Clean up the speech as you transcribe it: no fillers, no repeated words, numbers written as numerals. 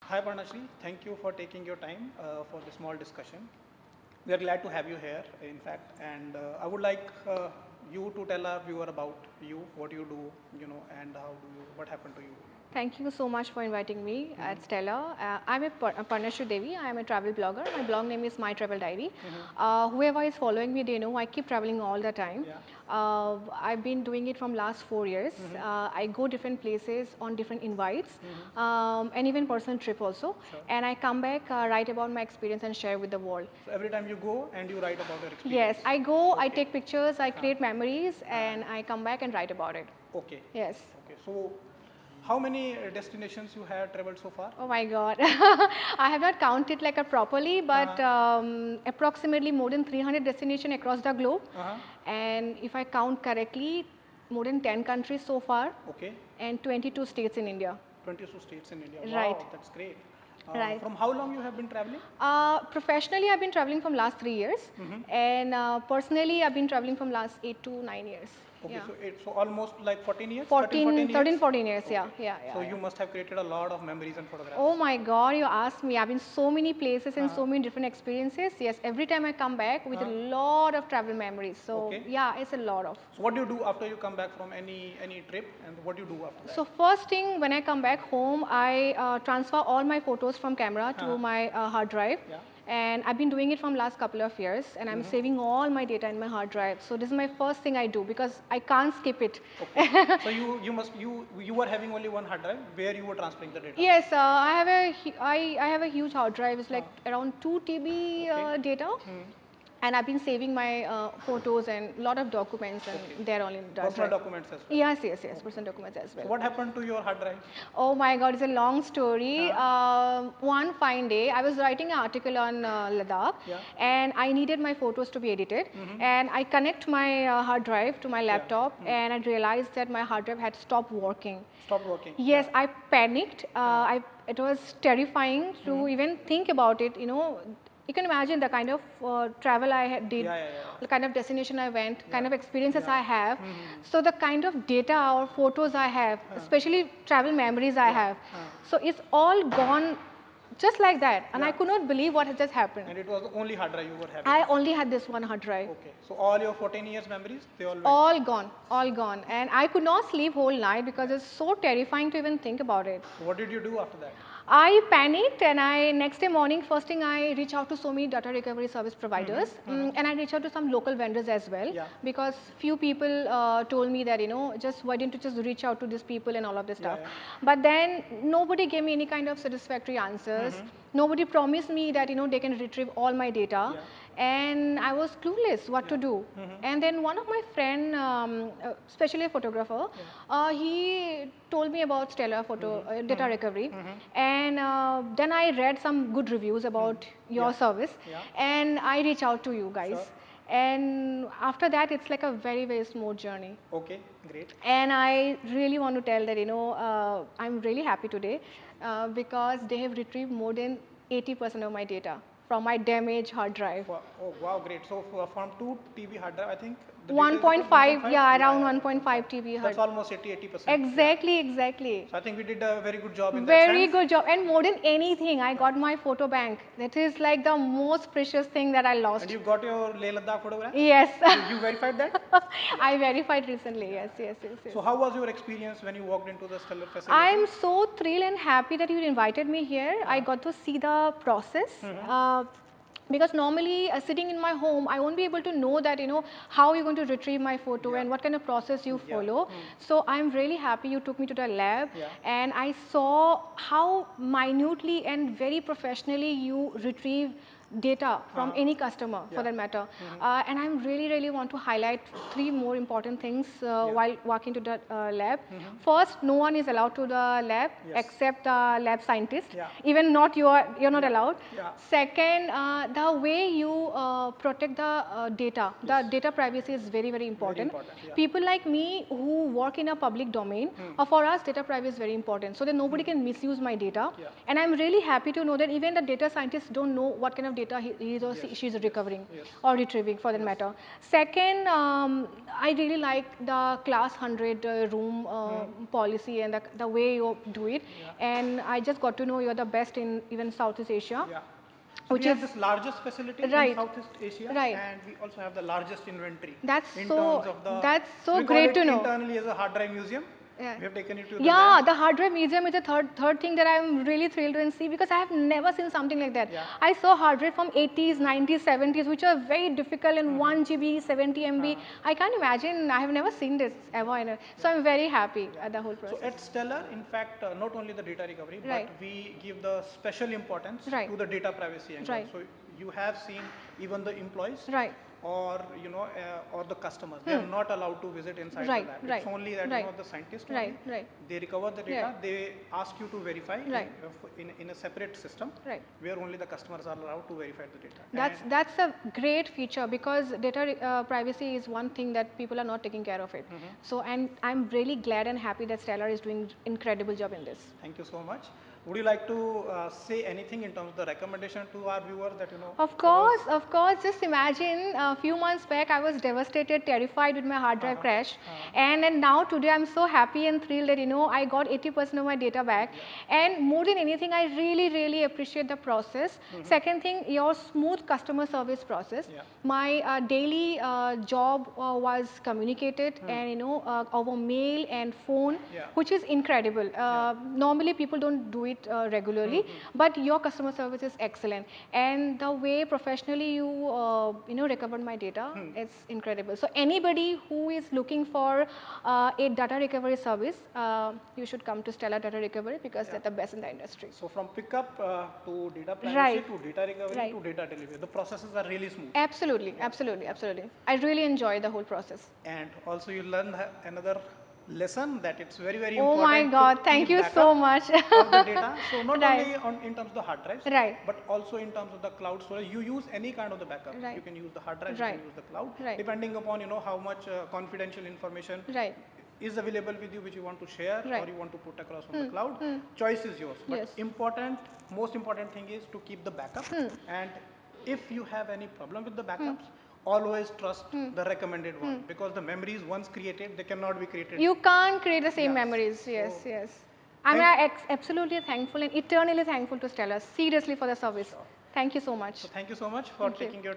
Hi Parnashri, thank you for taking your time for this small discussion. We are glad to have you here, in fact, and I would like you to tell our viewer about you, what you do, and what happened to you. Thank you so much for inviting me at Mm-hmm. Stella. I'm Parnashu Devi. I am a travel blogger. My blog name is My Travel Diary. Mm-hmm. Whoever is following me, they know I keep traveling all the time. Yeah. I've been doing it from last 4 years. Mm-hmm. I go different places on different invites, Mm-hmm. and even personal trip also. Sure. And I come back, write about my experience and share with the world. So every time you go and you write about your Yes, experience. I go, I Okay. take pictures, I Uh, create memories, uh, and I come back and write about it. okay. Yes. Okay. So, how many destinations you have traveled so far? Oh my God. I have not counted like a properly, but Uh-huh. approximately more than 300 destinations across the globe. Uh-huh. And if I count correctly, more than 10 countries so far Okay. and 22 states in India. 22 states in India. Right, Wow, that's great. right. From how long you have been traveling? Professionally, I've been traveling from last 3 years, Mm-hmm. and personally, I've been traveling from last 8 to 9 years. Okay, Yeah, so almost like 14 years, 13, 14, 14 years? 13, 14 years. Yeah, Okay. yeah, So yeah, you yeah. must have created a lot of memories and photographs. Oh my God, you asked me. I've been so many places and Uh-huh. so many different experiences. Yes, every time I come back with a Uh-huh. lot of travel memories. So Okay. yeah, it's a lot of. So what do you do after you come back from any trip, and what do you do after that? So first thing, when I come back home, I transfer all my photos from camera Uh-huh. to my hard drive. Yeah. And I've been doing it from last couple of years, and I'm Mm-hmm. saving all my data in my hard drive. So this is my first thing I do because I can't skip it. Okay. So you were having only one hard drive where you were transferring the data. Yes, I have a huge hard drive. It's Uh, like around 2 TB okay. data, Hmm. and I've been saving my photos and a lot of documents, Okay. and they're all in that Personal drive. documents as well. Yes, yes, yes, Okay. personal documents as So well. what happened to your hard drive? Oh my God, it's a long story. Uh-huh. One fine day, I was writing an article on Ladakh, Yeah. and I needed my photos to be edited. Mm-hmm. And I connect my hard drive to my Yeah. laptop, Hmm. and I realized that my hard drive had stopped working. Stopped working. Yeah. Yes, I panicked. Uh, It was terrifying to mm-hmm. even think about it. You can imagine the kind of travel did, Yeah, yeah, yeah, the kind of destination I went, yeah. kind of experiences Yeah. I have. Mm-hmm. So the kind of data or photos I have, especially travel memories I Yeah. have. So it's all gone just like that, and I Yeah. could not believe what had just happened. And it was the only hard drive you were having. I only had this one hard drive. Okay. So all your 14 years memories, they all went. All gone, all gone. And I could not sleep whole night because Yeah. it's so terrifying to even think about it. So what did you do after that? I panicked, and I next day morning, first thing I reach out to so many data recovery service providers, Mm-hmm. Uh-huh. and I reach out to some local vendors as well, Yeah. because few people told me that just why didn't you just reach out to these people and all of this Yeah, stuff. yeah. But then nobody gave me any kind of satisfactory answers. Mm-hmm. Nobody promised me that they can retrieve all my data, Yeah. and I was clueless what to Yeah. do. Mm-hmm. And then one of my friend, especially a photographer, Yeah. he told me about Stellar photo Mm-hmm. data Mm-hmm. recovery, Mm-hmm. and then I read some good reviews Mm-hmm. about your Yeah. service, Yeah. and I reach out to you guys. Sure. And after that, it's like a very, very smooth journey. Okay. Great. And I really want to tell that, I'm really happy today because they have retrieved more than 80% of my data from my damaged hard drive. Wow. Oh, wow, great. So from 2 TB hard drive, I think the data is recovered 1.5, 1.5? yeah, Yeah, around yeah, 1.5. 1.5 TB That's hard. almost 80%. Yeah. Exactly, exactly. So I think we did a very good job in that Very sense. good job. And more than anything, I Yeah. got my photo bank. That is like the most precious thing that I And lost. you got your Leh Ladakh photographs? Yes. You verified that? Yeah. I verified recently. Yeah, Yes, yeah. yes, yes, yes. So how was your experience when you walked into the Stellar facility? I'm so thrilled and happy that you invited me here. I Uh, got to see the process. mm-hmm. Because normally sitting in my home, I won't be able to know that, how you're going to retrieve my photo Yeah. and what kind of process you Yeah. follow. Mm. So I'm really happy you took me to the lab, Yeah. and I saw how minutely and very professionally you retrieve data from Uh-huh. any customer for Yeah. that matter. Mm-hmm. And I really want to highlight three more important things Yeah. while walking to the lab. Mm-hmm. First, no one is allowed to the lab Yes. except the lab scientist. Yeah. Even not you're not Yeah. allowed. Yeah. Second, the way you protect the data, Yes. the data privacy is very Very important. important. Yeah. People like me who work in a public domain, Hmm. for us data privacy is very important, so that nobody Hmm. can misuse my data. Yeah. And I'm really happy to know that even the data scientists don't know what kind of data he or Yes, she's yes, recovering yes. or retrieving for that matter. Second, I really like the class 100 room policy and the way you do it. Yeah. And I just got to know you're the best in even Southeast Asia, Yeah. So we which have is this largest facility in right, Southeast Asia, right. and we also have the largest inventory That's in terms so of the. that's So so we call great it to know. internally as a hard drive museum. Yeah. We have taken it to the Yeah, lab. the hard drive museum is the third thing that I'm really thrilled to see because I have never seen something like that. Yeah. I saw hard drive from 80s, 90s, 70s, which are very difficult in 1 GB, 70 MB. I can't imagine. I have never seen this ever. So I'm very happy Yeah. at the whole So process. at Stellar, in fact, not only the data recovery, but Right. we give the special importance Right. to the data privacy angle. Right. So you have seen even the employees Right. or or the customers, they are not allowed to visit inside the Right. lab. Right. It's only that Right. the scientists Right. only, Right. they recover the Yeah. data, they ask you to verify Right. in a separate system Right. where only the customers are allowed to verify the data. That's a great feature because data privacy is one thing that people are not taking care of it. So I'm really glad and happy that Stellar is doing incredible job in this. Thank you so much. Would you like to say anything in terms of the recommendation to our viewers that Of course. Just imagine a few months back I was devastated, terrified with my hard drive crash, and now today I'm so happy and thrilled that I got 80% of my data back. And more than anything, I really appreciate the process. Second thing, your smooth customer service process. Yeah. My daily job was communicated and over mail and phone, Yeah. which is incredible. Normally people don't do it regularly, but your customer service is excellent, and the way professionally you recovered my data, it's incredible. So anybody who is looking for a data recovery service, you should come to Stellar Data Recovery because they're the best in the industry. So from pickup to data privacy Right. to data recovery Right. to data delivery, the processes are really smooth. Absolutely. I really enjoy the whole process. And also you learn another lesson that it's very Oh my important to God, thank keep you backup so much. of the data. So not Right. only in terms of the hard drives, Right. but also in terms of the cloud storage. You use any kind of the backup. Right. You can use the hard drives, you Right. can use the cloud, Right. depending upon how much confidential information Right. is available with you, which you want to share or Right. you want to put across on the cloud. Choice is yours. But Yes. most important thing is to keep the backup. And if you have any problem with the backups, always trust the recommended one, because the memories once created, they cannot be created. You can't create the same Yes. memories. So, Yes. I'm absolutely thankful and eternally thankful to Stellar, seriously, for the service. Sure. Thank you so much. So thank you so much for Thank you. taking your time.